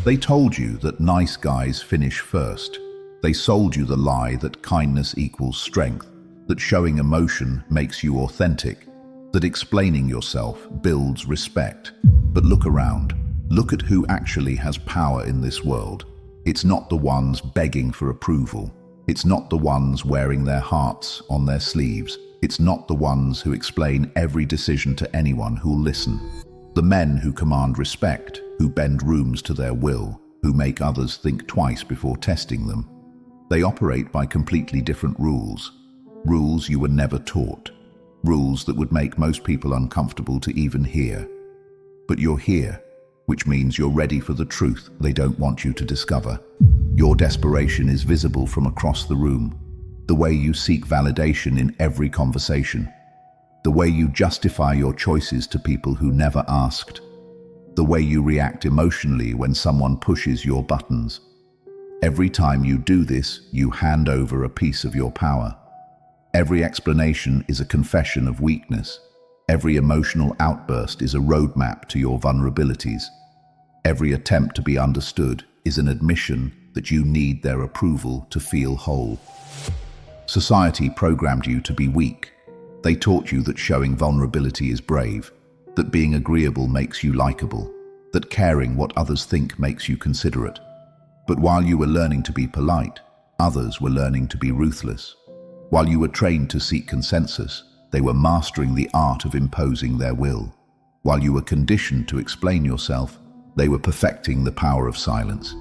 They told you that nice guys finish first. They sold you the lie that kindness equals strength, that showing emotion makes you authentic, that explaining yourself builds respect. But look around. Look at who actually has power in this world. It's not the ones begging for approval. It's not the ones wearing their hearts on their sleeves. It's not the ones who explain every decision to anyone who'll listen. The men who command respect, who bend rooms to their will, who make others think twice before testing them. They operate by completely different rules. Rules you were never taught. Rules that would make most people uncomfortable to even hear. But you're here, which means you're ready for the truth they don't want you to discover. Your desperation is visible from across the room. The way you seek validation in every conversation. The way you justify your choices to people who never asked. The way you react emotionally when someone pushes your buttons. Every time you do this, you hand over a piece of your power. Every explanation is a confession of weakness. Every emotional outburst is a roadmap to your vulnerabilities. Every attempt to be understood is an admission that you need their approval to feel whole. Society programmed you to be weak. They taught you that showing vulnerability is brave, that being agreeable makes you likable, that caring what others think makes you considerate. But while you were learning to be polite, others were learning to be ruthless. While you were trained to seek consensus, they were mastering the art of imposing their will. While you were conditioned to explain yourself, they were perfecting the power of silence.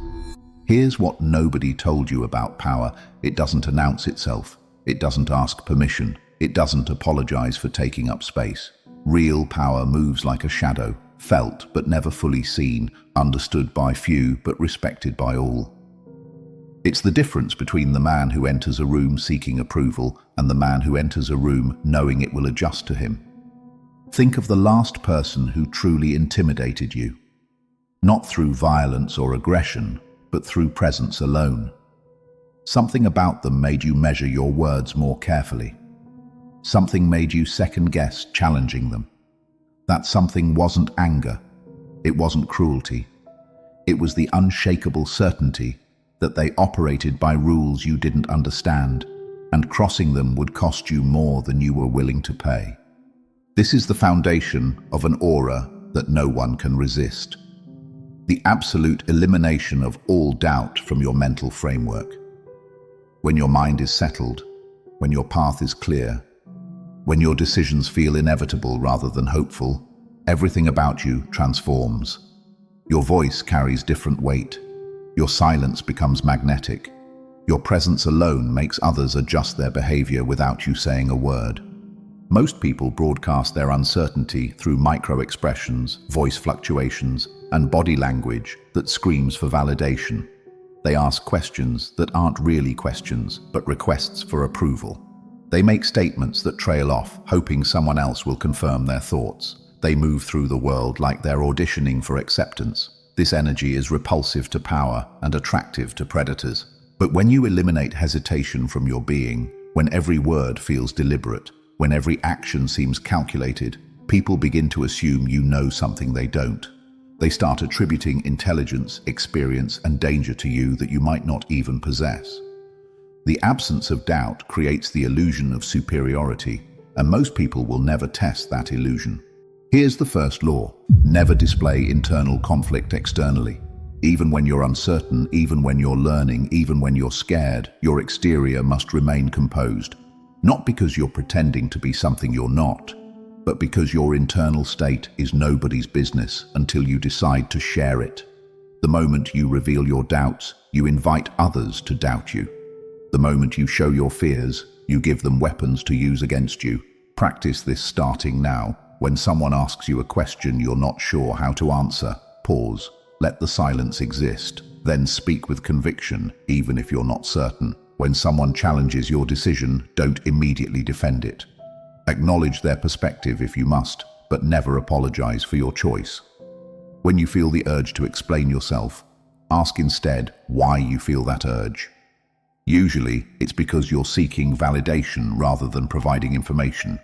Here's what nobody told you about power. It doesn't announce itself. It doesn't ask permission. It doesn't apologize for taking up space. Real power moves like a shadow, felt but never fully seen, understood by few but respected by all. It's the difference between the man who enters a room seeking approval and the man who enters a room knowing it will adjust to him. Think of the last person who truly intimidated you. Not through violence or aggression, but through presence alone. Something about them made you measure your words more carefully. Something made you second-guess challenging them. That something wasn't anger. It wasn't cruelty. It was the unshakable certainty that they operated by rules you didn't understand, and crossing them would cost you more than you were willing to pay. This is the foundation of an aura that no one can resist. The absolute elimination of all doubt from your mental framework. When your mind is settled, when your path is clear, when your decisions feel inevitable rather than hopeful, everything about you transforms. Your voice carries different weight. Your silence becomes magnetic. Your presence alone makes others adjust their behavior without you saying a word. Most people broadcast their uncertainty through micro-expressions, voice fluctuations, and body language that screams for validation. They ask questions that aren't really questions, but requests for approval. They make statements that trail off, hoping someone else will confirm their thoughts. They move through the world like they're auditioning for acceptance. This energy is repulsive to power and attractive to predators. But when you eliminate hesitation from your being, when every word feels deliberate, when every action seems calculated, people begin to assume you know something they don't. They start attributing intelligence, experience, and danger to you that you might not even possess. The absence of doubt creates the illusion of superiority, and most people will never test that illusion. Here's the first law. Never display internal conflict externally. Even when you're uncertain, even when you're learning, even when you're scared, your exterior must remain composed. Not because you're pretending to be something you're not, but because your internal state is nobody's business until you decide to share it. The moment you reveal your doubts, you invite others to doubt you. The moment you show your fears, you give them weapons to use against you. Practice this starting now. When someone asks you a question you're not sure how to answer, pause, let the silence exist, then speak with conviction, even if you're not certain. When someone challenges your decision, don't immediately defend it. Acknowledge their perspective if you must, but never apologize for your choice. When you feel the urge to explain yourself, ask instead why you feel that urge. Usually, it's because you're seeking validation rather than providing information.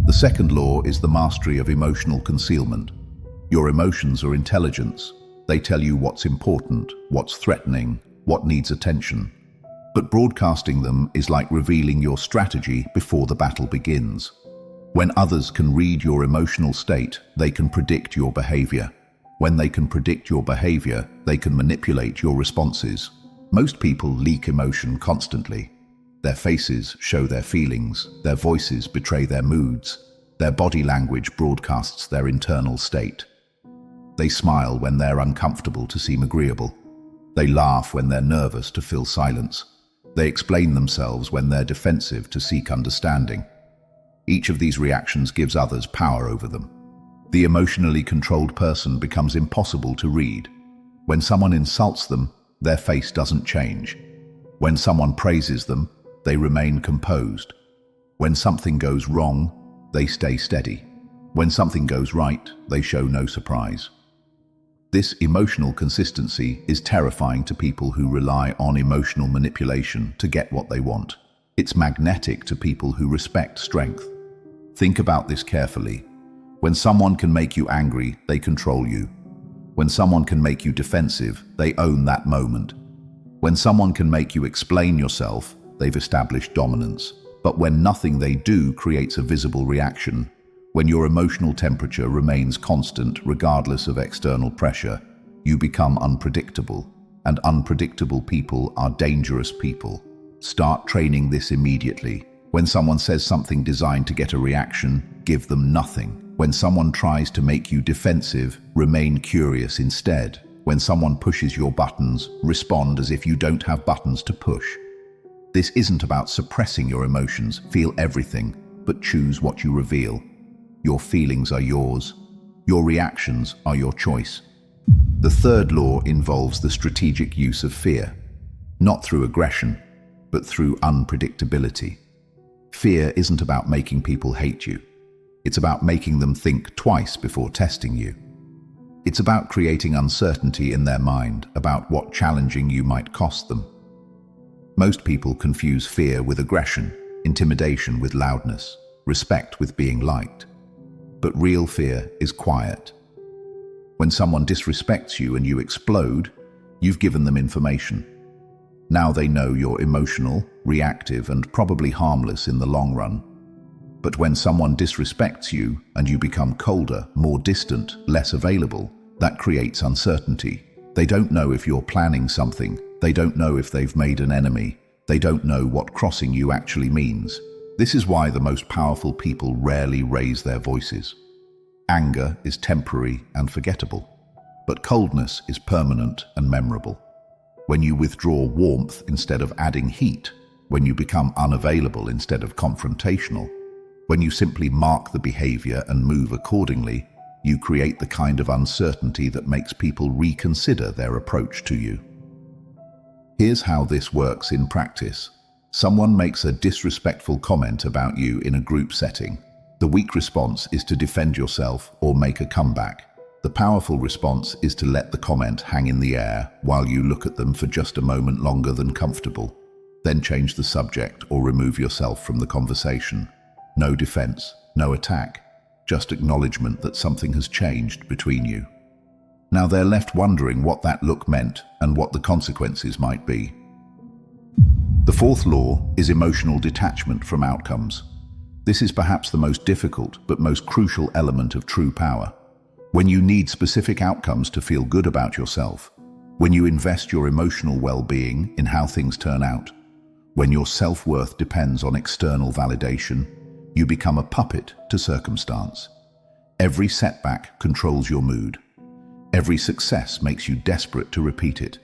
The second law is the mastery of emotional concealment. Your emotions are intelligence. They tell you what's important, what's threatening, what needs attention. But broadcasting them is like revealing your strategy before the battle begins. When others can read your emotional state, they can predict your behavior. When they can predict your behavior, they can manipulate your responses. Most people leak emotion constantly. Their faces show their feelings, their voices betray their moods, their body language broadcasts their internal state. They smile when they're uncomfortable to seem agreeable. They laugh when they're nervous to fill silence. They explain themselves when they're defensive to seek understanding. Each of these reactions gives others power over them. The emotionally controlled person becomes impossible to read. When someone insults them, their face doesn't change. When someone praises them, they remain composed. When something goes wrong, they stay steady. When something goes right, they show no surprise. This emotional consistency is terrifying to people who rely on emotional manipulation to get what they want. It's magnetic to people who respect strength. Think about this carefully. When someone can make you angry, they control you. When someone can make you defensive, they own that moment. When someone can make you explain yourself, they've established dominance. But when nothing they do creates a visible reaction, when your emotional temperature remains constant regardless of external pressure, you become unpredictable, and unpredictable people are dangerous people. Start training this immediately. When someone says something designed to get a reaction, give them nothing. When someone tries to make you defensive, remain curious instead. When someone pushes your buttons, respond as if you don't have buttons to push. This isn't about suppressing your emotions. Feel everything, but choose what you reveal. Your feelings are yours. Your reactions are your choice. The third law involves the strategic use of fear, not through aggression, but through unpredictability. Fear isn't about making people hate you. It's about making them think twice before testing you. It's about creating uncertainty in their mind about what challenging you might cost them. Most people confuse fear with aggression, intimidation with loudness, respect with being liked. But real fear is quiet. When someone disrespects you and you explode, you've given them information. Now they know you're emotional, reactive, and probably harmless in the long run. But when someone disrespects you and you become colder, more distant, less available, that creates uncertainty. They don't know if you're planning something. They don't know if they've made an enemy. They don't know what crossing you actually means. This is why the most powerful people rarely raise their voices. Anger is temporary and forgettable, but coldness is permanent and memorable. When you withdraw warmth instead of adding heat, when you become unavailable instead of confrontational, when you simply mark the behavior and move accordingly, you create the kind of uncertainty that makes people reconsider their approach to you. Here's how this works in practice. Someone makes a disrespectful comment about you in a group setting. The weak response is to defend yourself or make a comeback. The powerful response is to let the comment hang in the air while you look at them for just a moment longer than comfortable. Then change the subject or remove yourself from the conversation. No defense, no attack, just acknowledgement that something has changed between you. Now they're left wondering what that look meant and what the consequences might be. The fourth law is emotional detachment from outcomes. This is perhaps the most difficult but most crucial element of true power. When you need specific outcomes to feel good about yourself, when you invest your emotional well-being in how things turn out, when your self-worth depends on external validation, you become a puppet to circumstance. Every setback controls your mood. Every success makes you desperate to repeat it.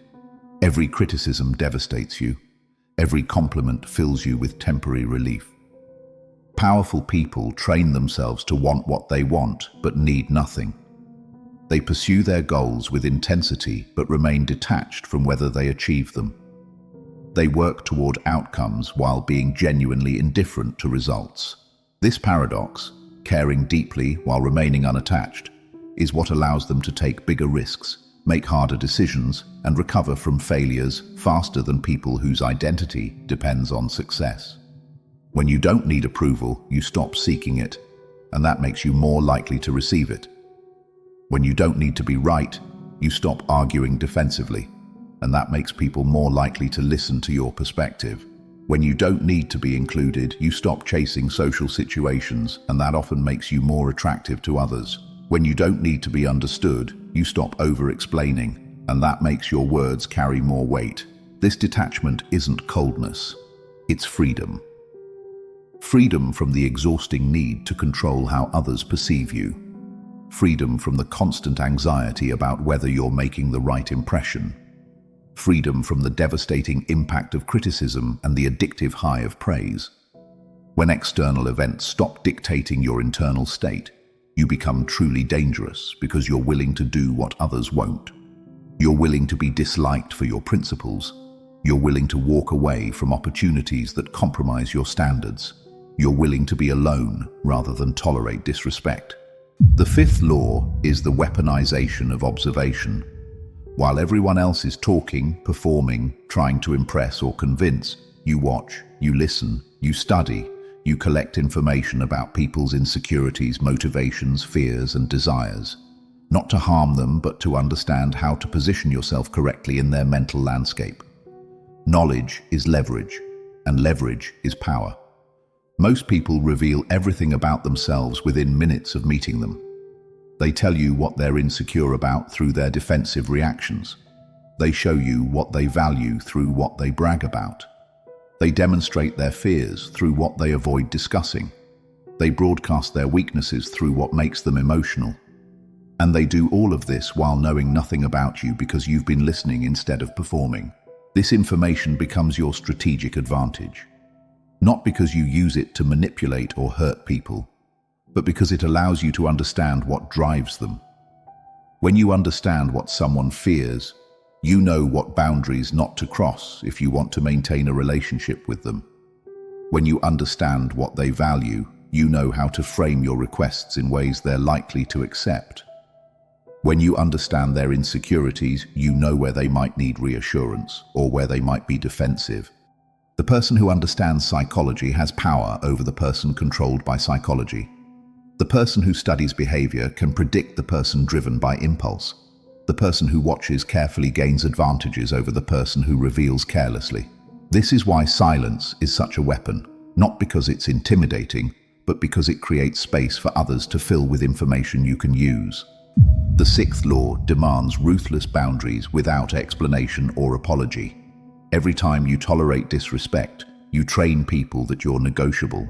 Every criticism devastates you. Every compliment fills you with temporary relief. Powerful people train themselves to want what they want, but need nothing. They pursue their goals with intensity, but remain detached from whether they achieve them. They work toward outcomes while being genuinely indifferent to results. This paradox, caring deeply while remaining unattached, is what allows them to take bigger risks, make harder decisions, and recover from failures faster than people whose identity depends on success. When you don't need approval, you stop seeking it, and that makes you more likely to receive it. When you don't need to be right, You stop arguing defensively, and that makes people more likely to listen to your perspective. When you don't need to be included, you stop chasing social situations, and that often makes you more attractive to others. When you don't need to be understood, you stop over-explaining, and that makes your words carry more weight. This detachment isn't coldness, it's freedom. Freedom from the exhausting need to control how others perceive you. Freedom from the constant anxiety about whether you're making the right impression. Freedom from the devastating impact of criticism and the addictive high of praise. When external events stop dictating your internal state, you become truly dangerous because you're willing to do what others won't. You're willing to be disliked for your principles. You're willing to walk away from opportunities that compromise your standards. You're willing to be alone rather than tolerate disrespect. The fifth law is the weaponization of observation. While everyone else is talking, performing, trying to impress or convince, you watch, you listen, you study, you collect information about people's insecurities, motivations, fears, and desires. Not to harm them, but to understand how to position yourself correctly in their mental landscape. Knowledge is leverage, and leverage is power. Most people reveal everything about themselves within minutes of meeting them. They tell you what they're insecure about through their defensive reactions. They show you what they value through what they brag about. They demonstrate their fears through what they avoid discussing. They broadcast their weaknesses through what makes them emotional. And they do all of this while knowing nothing about you because you've been listening instead of performing. This information becomes your strategic advantage. Not because you use it to manipulate or hurt people, but because it allows you to understand what drives them. When you understand what someone fears, you know what boundaries not to cross if you want to maintain a relationship with them. When you understand what they value, you know how to frame your requests in ways they're likely to accept. When you understand their insecurities, you know where they might need reassurance or where they might be defensive. The person who understands psychology has power over the person controlled by psychology. The person who studies behavior can predict the person driven by impulse. The person who watches carefully gains advantages over the person who reveals carelessly. This is why silence is such a weapon, not because it's intimidating, but because it creates space for others to fill with information you can use. The sixth law demands ruthless boundaries without explanation or apology. Every time you tolerate disrespect, you train people that you're negotiable.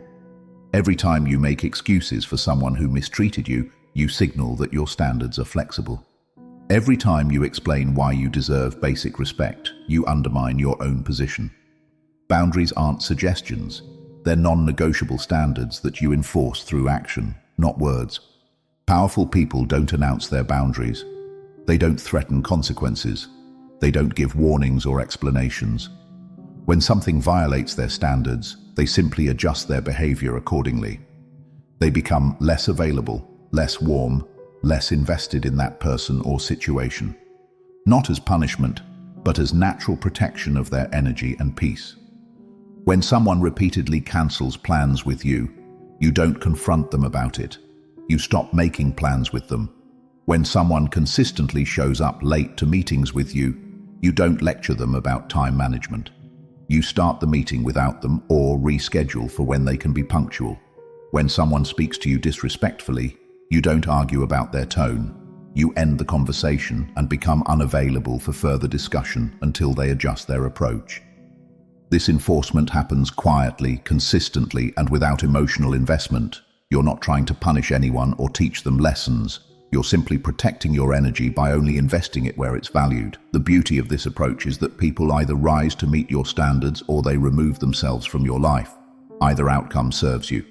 Every time you make excuses for someone who mistreated you, you signal that your standards are flexible. Every time you explain why you deserve basic respect, you undermine your own position. Boundaries aren't suggestions. They're non-negotiable standards that you enforce through action, not words. Powerful people don't announce their boundaries. They don't threaten consequences. They don't give warnings or explanations. When something violates their standards, they simply adjust their behavior accordingly. They become less available, less warm, less invested in that person or situation. Not as punishment, but as natural protection of their energy and peace. When someone repeatedly cancels plans with you, you don't confront them about it. You stop making plans with them. When someone consistently shows up late to meetings with you, you don't lecture them about time management. You start the meeting without them or reschedule for when they can be punctual. When someone speaks to you disrespectfully, you don't argue about their tone. You end the conversation and become unavailable for further discussion until they adjust their approach. This enforcement happens quietly, consistently, and without emotional investment. You're not trying to punish anyone or teach them lessons. You're simply protecting your energy by only investing it where it's valued. The beauty of this approach is that people either rise to meet your standards or they remove themselves from your life. Either outcome serves you.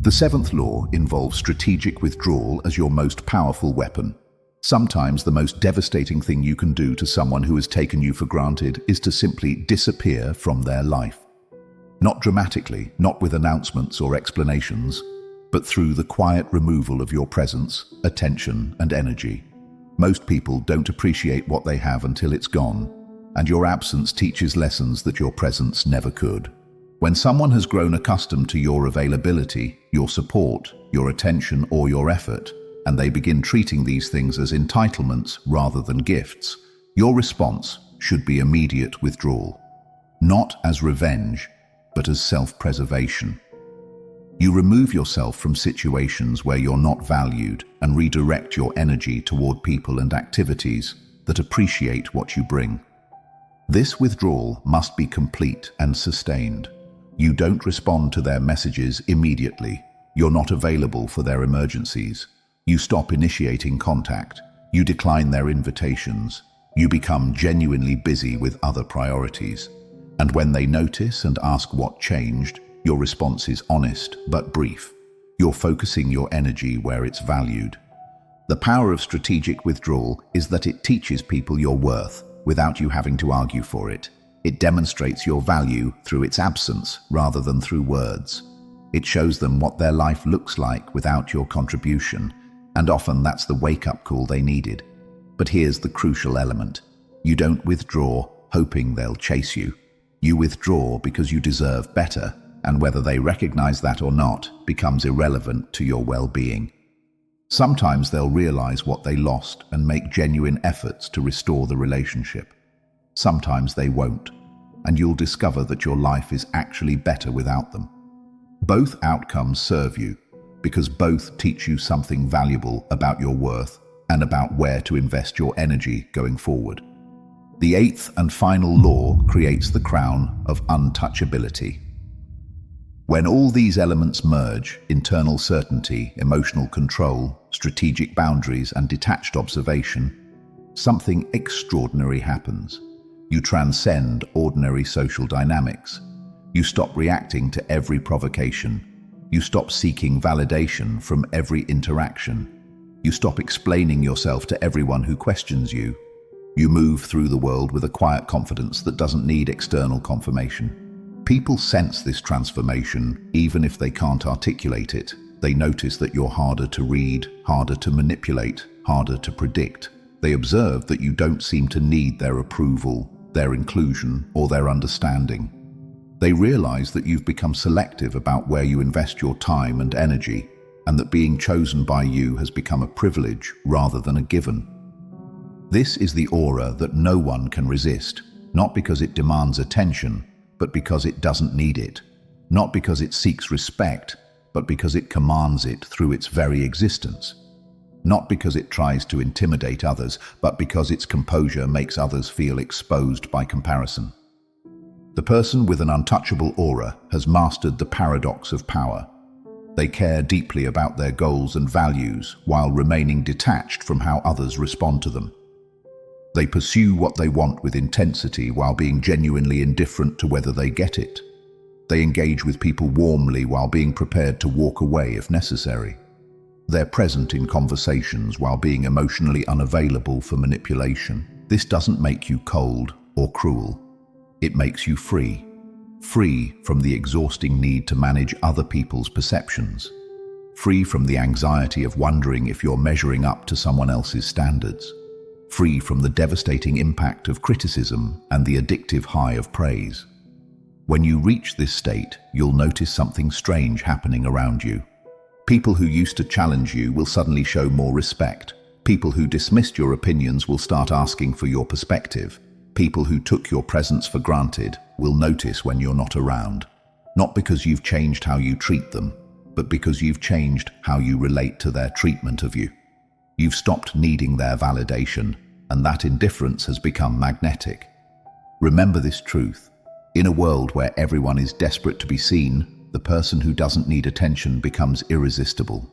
The seventh law involves strategic withdrawal as your most powerful weapon. Sometimes the most devastating thing you can do to someone who has taken you for granted is to simply disappear from their life. Not dramatically, not with announcements or explanations, but through the quiet removal of your presence, attention, and energy. Most people don't appreciate what they have until it's gone, and your absence teaches lessons that your presence never could. When someone has grown accustomed to your availability, your support, your attention, or your effort, and they begin treating these things as entitlements rather than gifts, your response should be immediate withdrawal, not as revenge, but as self-preservation. You remove yourself from situations where you're not valued and redirect your energy toward people and activities that appreciate what you bring. This withdrawal must be complete and sustained. You don't respond to their messages immediately. You're not available for their emergencies. You stop initiating contact. You decline their invitations. You become genuinely busy with other priorities. And when they notice and ask what changed, your response is honest but brief. You're focusing your energy where it's valued. The power of strategic withdrawal is that it teaches people your worth without you having to argue for it. It demonstrates your value through its absence rather than through words. It shows them what their life looks like without your contribution, and often that's the wake-up call they needed. But here's the crucial element. You don't withdraw hoping they'll chase you. You withdraw because you deserve better, and whether they recognize that or not becomes irrelevant to your well-being. Sometimes they'll realize what they lost and make genuine efforts to restore the relationship. Sometimes they won't, and you'll discover that your life is actually better without them. Both outcomes serve you, because both teach you something valuable about your worth and about where to invest your energy going forward. The eighth and final law creates the crown of untouchability. When all these elements merge, internal certainty, emotional control, strategic boundaries, and detached observation, something extraordinary happens. You transcend ordinary social dynamics. You stop reacting to every provocation. You stop seeking validation from every interaction. You stop explaining yourself to everyone who questions you. You move through the world with a quiet confidence that doesn't need external confirmation. People sense this transformation, even if they can't articulate it. They notice that you're harder to read, harder to manipulate, harder to predict. They observe that you don't seem to need their approval, their inclusion, or their understanding. They realize that you've become selective about where you invest your time and energy, and that being chosen by you has become a privilege rather than a given. This is the aura that no one can resist, not because it demands attention, but because it doesn't need it. Not because it seeks respect, but because it commands it through its very existence. Not because it tries to intimidate others, but because its composure makes others feel exposed by comparison. The person with an untouchable aura has mastered the paradox of power. They care deeply about their goals and values while remaining detached from how others respond to them. They pursue what they want with intensity while being genuinely indifferent to whether they get it. They engage with people warmly while being prepared to walk away if necessary. They're present in conversations while being emotionally unavailable for manipulation. This doesn't make you cold or cruel. It makes you free. Free from the exhausting need to manage other people's perceptions. Free from the anxiety of wondering if you're measuring up to someone else's standards. Free from the devastating impact of criticism and the addictive high of praise. When you reach this state, you'll notice something strange happening around you. People who used to challenge you will suddenly show more respect. People who dismissed your opinions will start asking for your perspective. People who took your presence for granted will notice when you're not around. Not because you've changed how you treat them, but because you've changed how you relate to their treatment of you. You've stopped needing their validation, and that indifference has become magnetic. Remember this truth. In a world where everyone is desperate to be seen, the person who doesn't need attention becomes irresistible.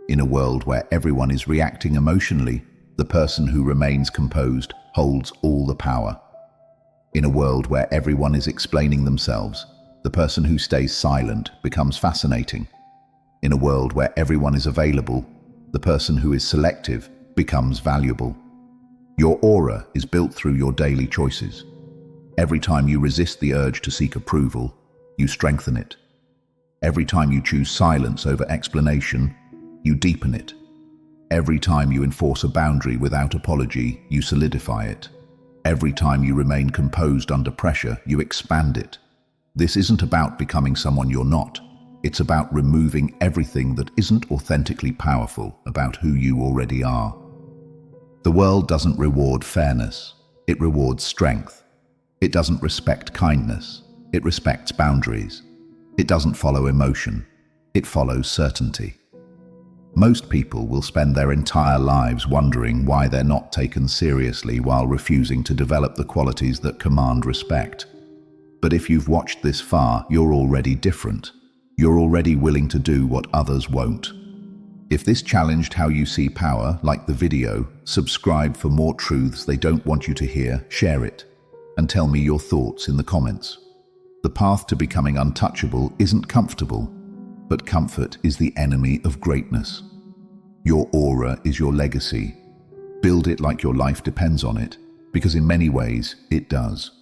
In a world where everyone is reacting emotionally, the person who remains composed holds all the power. In a world where everyone is explaining themselves, the person who stays silent becomes fascinating. In a world where everyone is available, the person who is selective becomes valuable. Your aura is built through your daily choices. Every time you resist the urge to seek approval, you strengthen it. Every time you choose silence over explanation, you deepen it. Every time you enforce a boundary without apology, you solidify it. Every time you remain composed under pressure, you expand it. This isn't about becoming someone you're not. It's about removing everything that isn't authentically powerful about who you already are. The world doesn't reward fairness. It rewards strength. It doesn't respect kindness. It respects boundaries. It doesn't follow emotion. It follows certainty. Most people will spend their entire lives wondering why they're not taken seriously while refusing to develop the qualities that command respect. But if you've watched this far, you're already different. You're already willing to do what others won't. If this challenged how you see power, like the video, subscribe for more truths they don't want you to hear, share it, and tell me your thoughts in the comments. The path to becoming untouchable isn't comfortable, but comfort is the enemy of greatness. Your aura is your legacy. Build it like your life depends on it, because in many ways, it does.